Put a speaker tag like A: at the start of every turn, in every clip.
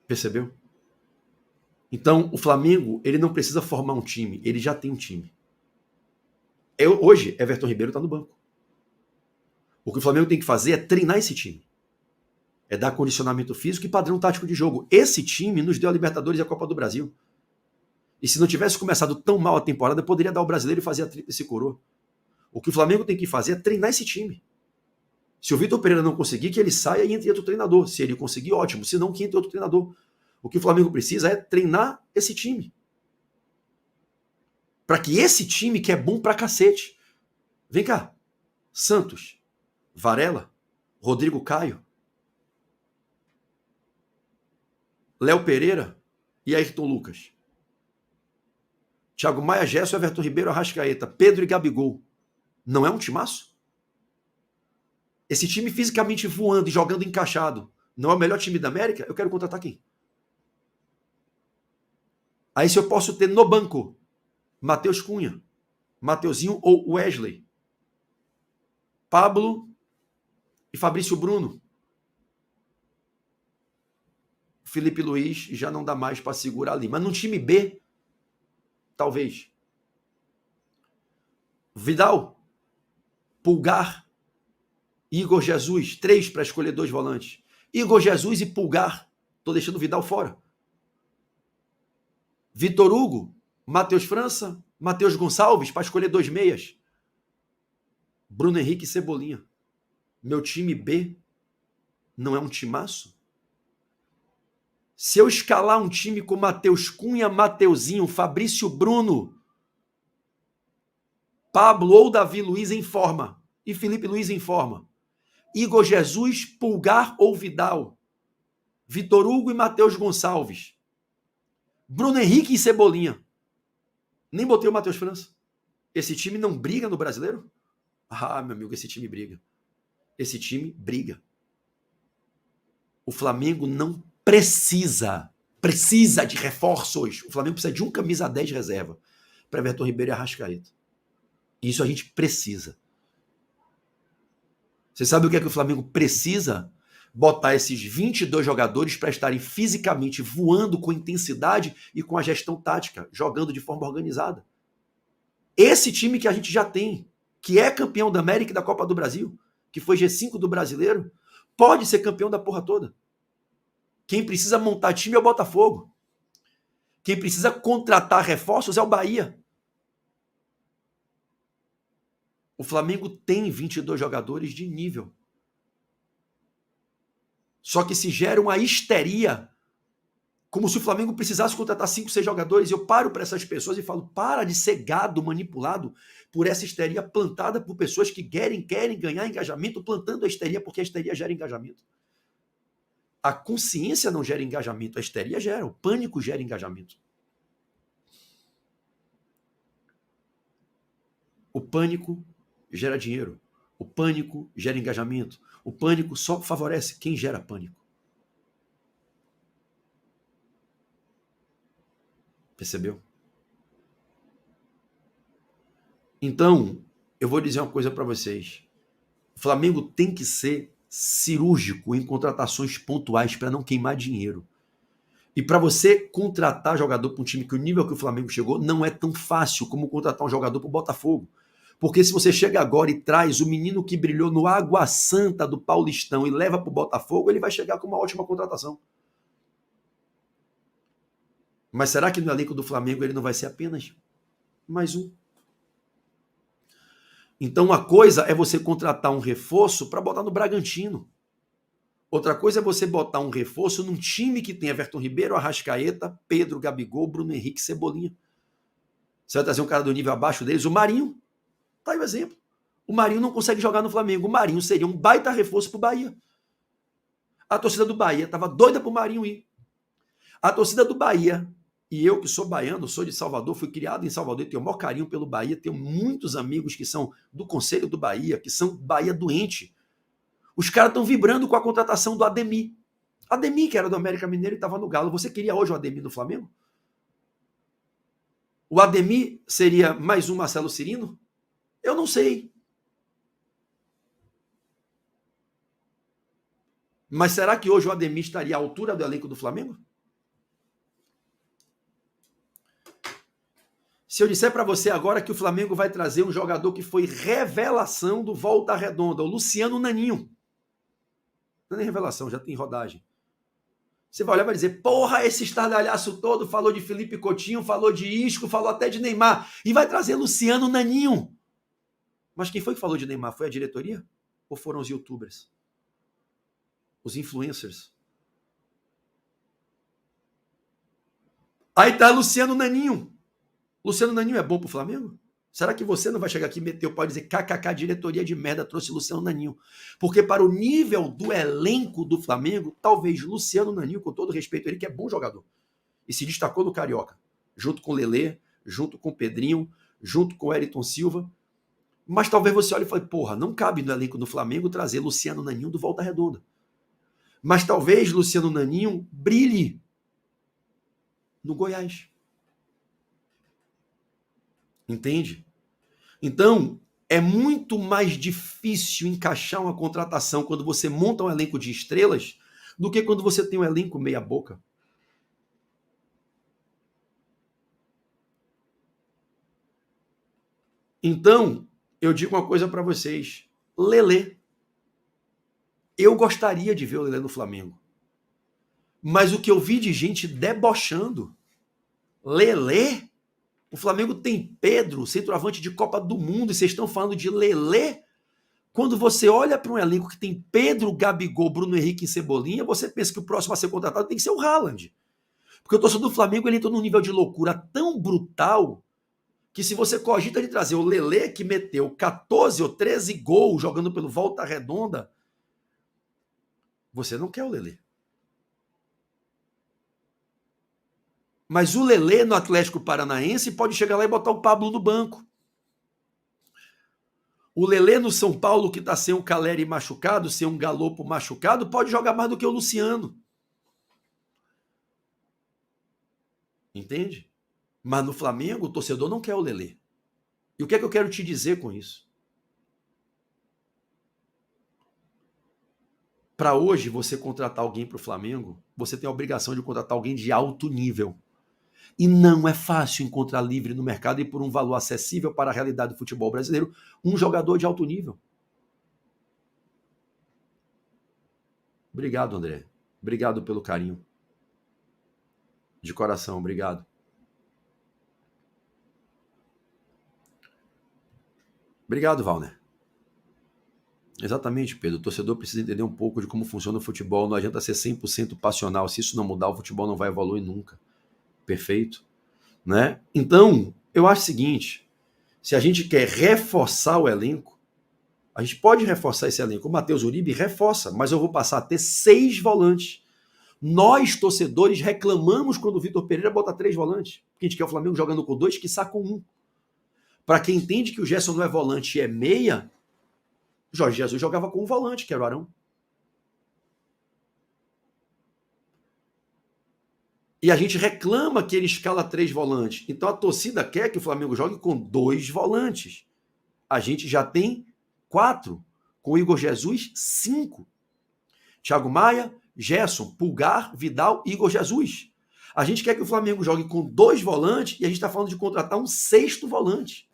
A: Percebeu? Então, o Flamengo, ele não precisa formar um time, ele já tem um time. Hoje, Everton Ribeiro está no banco. O que o Flamengo tem que fazer é treinar esse time. É dar condicionamento físico e padrão tático de jogo. Esse time nos deu a Libertadores e a Copa do Brasil. E se não tivesse começado tão mal a temporada, poderia dar o brasileiro e fazer a tríplice coroa. O que o Flamengo tem que fazer é treinar esse time. Se o Vitor Pereira não conseguir, que ele saia e entre outro treinador. Se ele conseguir, ótimo. Se não, que entre outro treinador. O que o Flamengo precisa é treinar esse time. Para que esse time, que é bom pra cacete. Vem cá. Santos, Varela, Rodrigo Caio, Léo Pereira e Ayrton Lucas. Thiago Maia, Gerson, Everton Ribeiro, Arrascaeta, Pedro e Gabigol. Não é um timaço? Esse time fisicamente voando e jogando encaixado não é o melhor time da América? Eu quero contratar quem? Aí se eu posso ter no banco Matheus Cunha, Mateuzinho ou Wesley, Pablo e Fabrício Bruno. Felipe Luiz já não dá mais para segurar ali. Mas no time B, talvez. Vidal, Pulgar, Igor Jesus, 3 para escolher 2 volantes. Igor Jesus e Pulgar. Estou deixando o Vidal fora. Vitor Hugo, Matheus França, Matheus Gonçalves para escolher 2 meias. Bruno Henrique e Cebolinha. Meu time B não é um timaço? Se eu escalar um time com Matheus Cunha, Mateuzinho, Fabrício Bruno, Pablo ou Davi Luiz em forma e Felipe Luiz em forma, Igor Jesus, Pulgar ou Vidal, Vitor Hugo e Matheus Gonçalves, Bruno Henrique e Cebolinha. Nem botei o Matheus França. Esse time não briga no Brasileiro? Ah, meu amigo, esse time briga. Esse time briga. O Flamengo não precisa de reforços. O Flamengo precisa de um camisa 10 de reserva para Everton Ribeiro e Arrascaeta. Isso a gente precisa. Você sabe o que é que o Flamengo precisa? Botar esses 22 jogadores para estarem fisicamente voando com intensidade e com a gestão tática, jogando de forma organizada. Esse time que a gente já tem, que é campeão da América e da Copa do Brasil, que foi G5 do Brasileiro, pode ser campeão da porra toda. Quem precisa montar time é o Botafogo. Quem precisa contratar reforços é o Bahia. O Flamengo tem 22 jogadores de nível. Só que se gera uma histeria, como se o Flamengo precisasse contratar 5, 6 jogadores. Eu paro para essas pessoas e falo, para de ser gado manipulado por essa histeria plantada por pessoas que querem ganhar engajamento, plantando a histeria porque a histeria gera engajamento. A consciência não gera engajamento, a histeria gera, o pânico gera engajamento. O pânico gera dinheiro, o pânico gera engajamento, o pânico só favorece quem gera pânico. Percebeu? Então, eu vou dizer uma coisa para vocês. O Flamengo tem que ser cirúrgico em contratações pontuais para não queimar dinheiro. E para você contratar jogador para um time que o nível que o Flamengo chegou não é tão fácil como contratar um jogador para o Botafogo. Porque se você chega agora e traz o menino que brilhou no Água Santa do Paulistão e leva para o Botafogo, ele vai chegar com uma ótima contratação. Mas será que no elenco do Flamengo ele não vai ser apenas mais um? Então uma coisa é você contratar um reforço para botar no Bragantino. Outra coisa é você botar um reforço num time que tem Everton Ribeiro, Arrascaeta, Pedro, Gabigol, Bruno Henrique, Cebolinha. Você vai trazer um cara do nível abaixo deles, o Marinho. Tá aí o exemplo. O Marinho não consegue jogar no Flamengo. O Marinho seria um baita reforço pro Bahia. A torcida do Bahia estava doida pro Marinho ir. A torcida do Bahia, e eu que sou baiano, sou de Salvador, fui criado em Salvador, tenho o maior carinho pelo Bahia, tenho muitos amigos que são do Conselho do Bahia, que são Bahia doente. Os caras estão vibrando com a contratação do Ademir. Ademir, que era do América Mineiro e estava no Galo. Você queria hoje o Ademir no Flamengo? O Ademir seria mais um Marcelo Cirino? Eu não sei. Mas será que hoje o Ademir estaria à altura do elenco do Flamengo? Se eu disser para você agora que o Flamengo vai trazer um jogador que foi revelação do Volta Redonda, o Luciano Naninho. Não é nem revelação, já tem rodagem. Você vai olhar e vai dizer, porra, esse estardalhaço todo falou de Felipe Coutinho, falou de Isco, falou até de Neymar. E vai trazer Luciano Naninho. Mas quem foi que falou de Neymar? Foi a diretoria? Ou foram os youtubers? Os influencers? Aí tá Luciano Naninho. Luciano Naninho é bom pro Flamengo? Será que você não vai chegar aqui e meter o pau e dizer kkk, diretoria de merda trouxe Luciano Naninho? Porque para o nível do elenco do Flamengo, talvez Luciano Naninho, com todo respeito a ele, que é bom jogador, e se destacou no Carioca, junto com o Lelê, junto com o Pedrinho, junto com o Ayrton Silva, mas talvez você olhe e fale, porra, não cabe no elenco do Flamengo trazer Luciano Naninho do Volta Redonda. Mas talvez Luciano Naninho brilhe no Goiás. Entende? Então, é muito mais difícil encaixar uma contratação quando você monta um elenco de estrelas do que quando você tem um elenco meia boca. Então, eu digo uma coisa para vocês. Lelê. Eu gostaria de ver o Lelê no Flamengo. Mas o que eu vi de gente debochando. Lelê? O Flamengo tem Pedro, centroavante de Copa do Mundo, e vocês estão falando de Lelê? Quando você olha para um elenco que tem Pedro, Gabigol, Bruno Henrique e Cebolinha, você pensa que o próximo a ser contratado tem que ser o Haaland. Porque o torcedor do Flamengo ele entrou num nível de loucura tão brutal que se você cogita de trazer o Lelê, que meteu 14 ou 13 gols jogando pelo Volta Redonda, você não quer o Lelê. Mas o Lelê no Atlético Paranaense pode chegar lá e botar o Pablo no banco. O Lelê no São Paulo, que está sem um Caleri machucado, sem um Galopo machucado, pode jogar mais do que o Luciano. Entende? Mas no Flamengo, o torcedor não quer o Lelê. E o que é que eu quero te dizer com isso? Para hoje, você contratar alguém para o Flamengo, você tem a obrigação de contratar alguém de alto nível. E não é fácil encontrar livre no mercado e por um valor acessível para a realidade do futebol brasileiro, um jogador de alto nível. Obrigado, André. Obrigado pelo carinho. De coração, obrigado. Obrigado, Valner. Exatamente, Pedro. O torcedor precisa entender um pouco de como funciona o futebol. Não adianta ser 100% passional. Se isso não mudar, o futebol não vai evoluir nunca. Perfeito? Né? Então, eu acho o seguinte, se a gente quer reforçar o elenco, a gente pode reforçar esse elenco. O Matheus Uribe reforça, mas eu vou passar a ter 6 volantes. Nós, torcedores, reclamamos quando o Vitor Pereira bota 3 volantes. Porque a gente quer o Flamengo jogando com 2, quiçá com 1. Para quem entende que o Gerson não é volante e é meia, Jorge Jesus jogava com um volante, que era o Arão. E a gente reclama que ele escala 3 volantes. Então a torcida quer que o Flamengo jogue com 2 volantes. A gente já tem 4. Com o Igor Jesus, 5. Thiago Maia, Gerson, Pulgar, Vidal, Igor Jesus. A gente quer que o Flamengo jogue com 2 volantes e a gente está falando de contratar um 6º volante.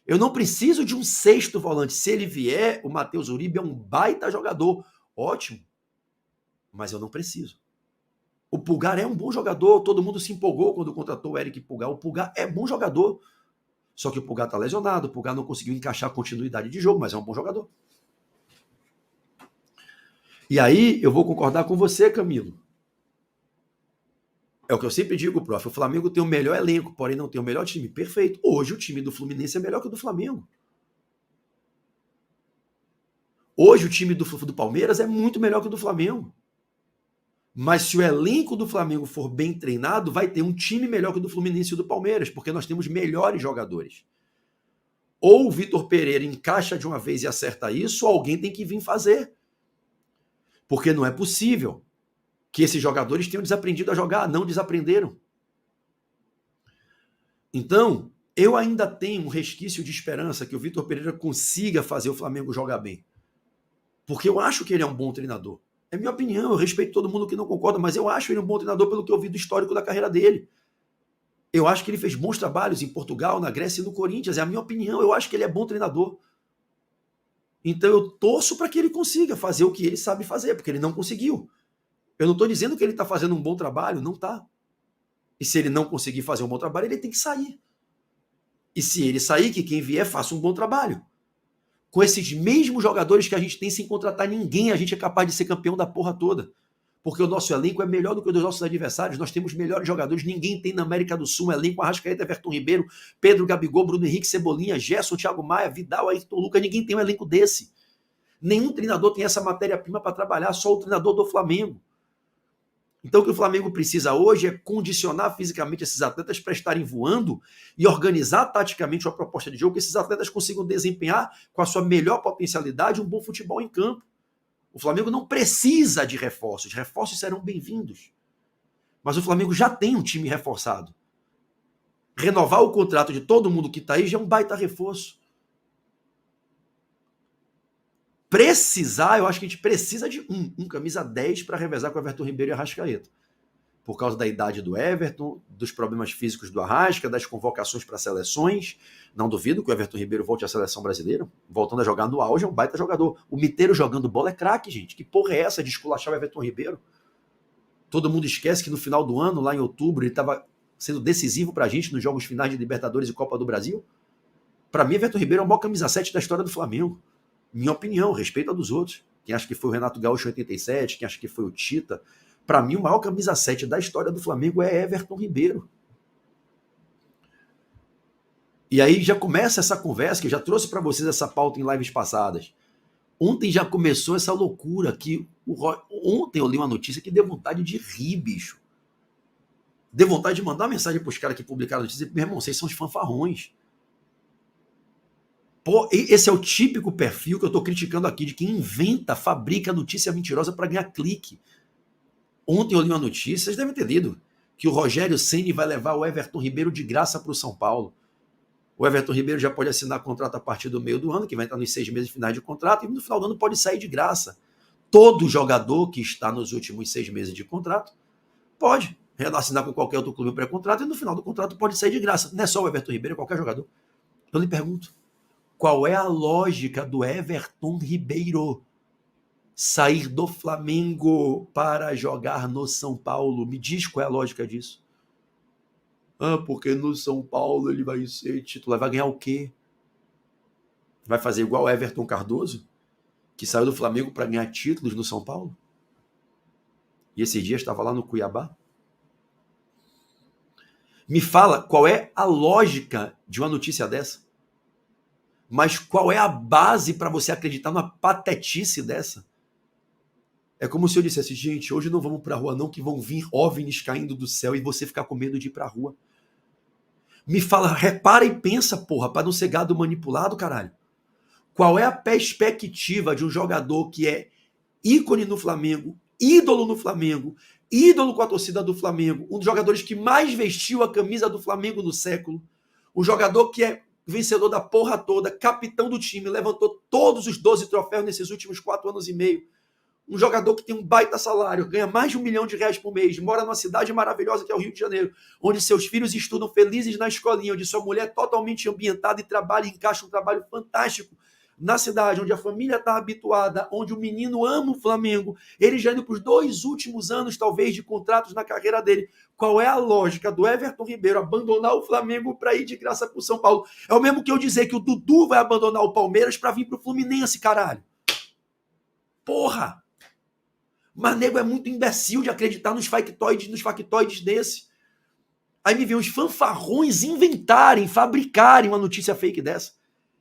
A: Eu não preciso de um 6º volante. Se ele vier, o Matheus Uribe é um baita jogador. Ótimo. Mas eu não preciso. O Pulgar é um bom jogador. Todo mundo se empolgou quando contratou o Eric Pulgar. O Pulgar é bom jogador. Só que o Pulgar está lesionado. O Pulgar não conseguiu encaixar a continuidade de jogo, mas é um bom jogador. E aí eu vou concordar com você, Camilo. É o que eu sempre digo, prof. O Flamengo tem o melhor elenco, porém não tem o melhor time. Perfeito. Hoje o time do Fluminense é melhor que o do Flamengo. Hoje o time do Palmeiras é muito melhor que o do Flamengo. Mas se o elenco do Flamengo for bem treinado, vai ter um time melhor que o do Fluminense e do Palmeiras, porque nós temos melhores jogadores. Ou o Vitor Pereira encaixa de uma vez e acerta isso, ou alguém tem que vir fazer. Porque não é possível que esses jogadores tenham desaprendido a jogar, não desaprenderam. Então, eu ainda tenho um resquício de esperança que o Vitor Pereira consiga fazer o Flamengo jogar bem. Porque eu acho que ele é um bom treinador. É minha opinião, eu respeito todo mundo que não concorda, mas eu acho ele um bom treinador pelo que eu vi do histórico da carreira dele. Eu acho que ele fez bons trabalhos em Portugal, na Grécia e no Corinthians. É a minha opinião. Eu acho que ele é bom treinador. Então eu torço para que ele consiga fazer o que ele sabe fazer, porque ele não conseguiu. Eu não estou dizendo que ele está fazendo um bom trabalho, não está. E se ele não conseguir fazer um bom trabalho, ele tem que sair. E se ele sair, que quem vier faça um bom trabalho. Com esses mesmos jogadores que a gente tem sem contratar ninguém, a gente é capaz de ser campeão da porra toda. Porque o nosso elenco é melhor do que o dos nossos adversários. Nós temos melhores jogadores. Ninguém tem na América do Sul um elenco. Arrascaeta, Everton Ribeiro, Pedro, Gabigol, Bruno Henrique, Cebolinha, Gerson, Thiago Maia, Vidal, Ayrton Lucas. Ninguém tem um elenco desse. Nenhum treinador tem essa matéria-prima para trabalhar, só o treinador do Flamengo. Então o que o Flamengo precisa hoje é condicionar fisicamente esses atletas para estarem voando e organizar taticamente uma proposta de jogo que esses atletas consigam desempenhar com a sua melhor potencialidade um bom futebol em campo. O Flamengo não precisa de reforços. Reforços serão bem-vindos. Mas o Flamengo já tem um time reforçado. Renovar o contrato de todo mundo que está aí já é um baita reforço. Precisar, eu acho que a gente precisa de um camisa 10 para revezar com o Everton Ribeiro e Arrascaeta. Por causa da idade do Everton, dos problemas físicos do Arrasca, das convocações para seleções. Não duvido que o Everton Ribeiro volte à seleção brasileira, voltando a jogar no auge, é um baita jogador. O Miteiro jogando bola é craque, gente. Que porra é essa de esculachar o Everton Ribeiro? Todo mundo esquece que no final do ano, lá em outubro, ele estava sendo decisivo para a gente nos jogos finais de Libertadores e Copa do Brasil. Para mim, Everton Ribeiro é o maior camisa 7 da história do Flamengo. Minha opinião, respeito a dos outros. Quem acha que foi o Renato Gaúcho em 87, quem acha que foi o Tita. Para mim, o maior camisa 7 da história do Flamengo é Everton Ribeiro. E aí já começa essa conversa, que eu já trouxe para vocês essa pauta em lives passadas. Ontem já começou essa loucura que... Ontem eu li uma notícia que deu vontade de rir, bicho. Deu vontade de mandar uma mensagem para os caras que publicaram a notícia. Meu irmão, vocês são os fanfarrões. Pô, esse é o típico perfil que eu estou criticando aqui, de quem inventa, fabrica notícia mentirosa para ganhar clique. Ontem eu li uma notícia, vocês devem ter lido, que o Rogério Ceni vai levar o Everton Ribeiro de graça para o São Paulo. O Everton Ribeiro já pode assinar contrato a partir do meio do ano, que vai entrar nos 6 meses finais de contrato, e no final do ano pode sair de graça. Todo jogador que está nos últimos 6 meses de contrato pode assinar com qualquer outro clube pré-contrato, e no final do contrato pode sair de graça. Não é só o Everton Ribeiro, é qualquer jogador. Eu lhe pergunto, qual é a lógica do Everton Ribeiro sair do Flamengo para jogar no São Paulo? Me diz qual é a lógica disso. Ah, porque no São Paulo ele vai ser titular. Vai ganhar o quê? Vai fazer igual o Everton Cardoso, que saiu do Flamengo para ganhar títulos no São Paulo? E esse dia estava lá no Cuiabá? Me fala qual é a lógica de uma notícia dessa. Mas qual é a base para você acreditar numa patetice dessa? É como se eu dissesse, gente, hoje não vamos para a rua não, que vão vir OVNIs caindo do céu e você ficar com medo de ir para a rua. Me fala, repara e pensa, porra, para não ser gado manipulado, caralho. Qual é a perspectiva de um jogador que é ícone no Flamengo, ídolo no Flamengo, ídolo com a torcida do Flamengo, um dos jogadores que mais vestiu a camisa do Flamengo no século, um jogador que é vencedor da porra toda, capitão do time, levantou todos os 12 troféus nesses últimos 4 anos e meio. Um jogador que tem um baita salário, ganha mais de R$1 milhão por mês, mora numa cidade maravilhosa que é o Rio de Janeiro, onde seus filhos estudam felizes na escolinha, onde sua mulher é totalmente ambientada e trabalha e encaixa um trabalho fantástico na cidade, onde a família está habituada, onde o menino ama o Flamengo, ele já indo para os 2 últimos anos, talvez, de contratos na carreira dele. Qual é a lógica do Everton Ribeiro abandonar o Flamengo para ir de graça para o São Paulo? É o mesmo que eu dizer que o Dudu vai abandonar o Palmeiras para vir para o Fluminense, caralho. Porra! Mas nego é muito imbecil de acreditar nos factoides desse. Aí me vê os fanfarrões inventarem, fabricarem uma notícia fake dessa.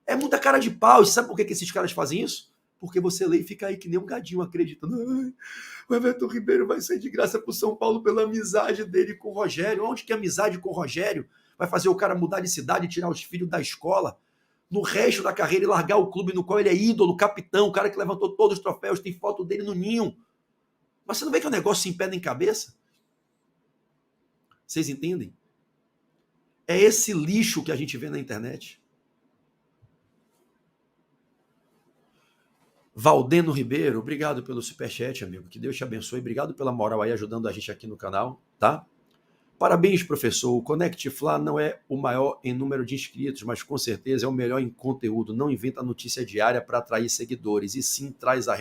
A: É muita cara de pau. E sabe por que esses caras fazem isso? Porque você lê e fica aí que nem um gadinho acreditando. O Everton Ribeiro vai sair de graça pro São Paulo pela amizade dele com o Rogério. Onde que a amizade com o Rogério vai fazer o cara mudar de cidade e tirar os filhos da escola? No resto da carreira e largar o clube no qual ele é ídolo, capitão, o cara que levantou todos os troféus, tem foto dele no ninho. Mas você não vê que o negócio se empeda em cabeça? Vocês entendem? É esse lixo que a gente vê na internet. Valdeno Ribeiro, obrigado pelo superchat, amigo. Que Deus te abençoe. Obrigado pela moral aí, ajudando a gente aqui no canal, tá? Parabéns, professor. O Connect Fla não é o maior em número de inscritos, mas com certeza é o melhor em conteúdo. Não inventa notícia diária para atrair seguidores, e sim traz a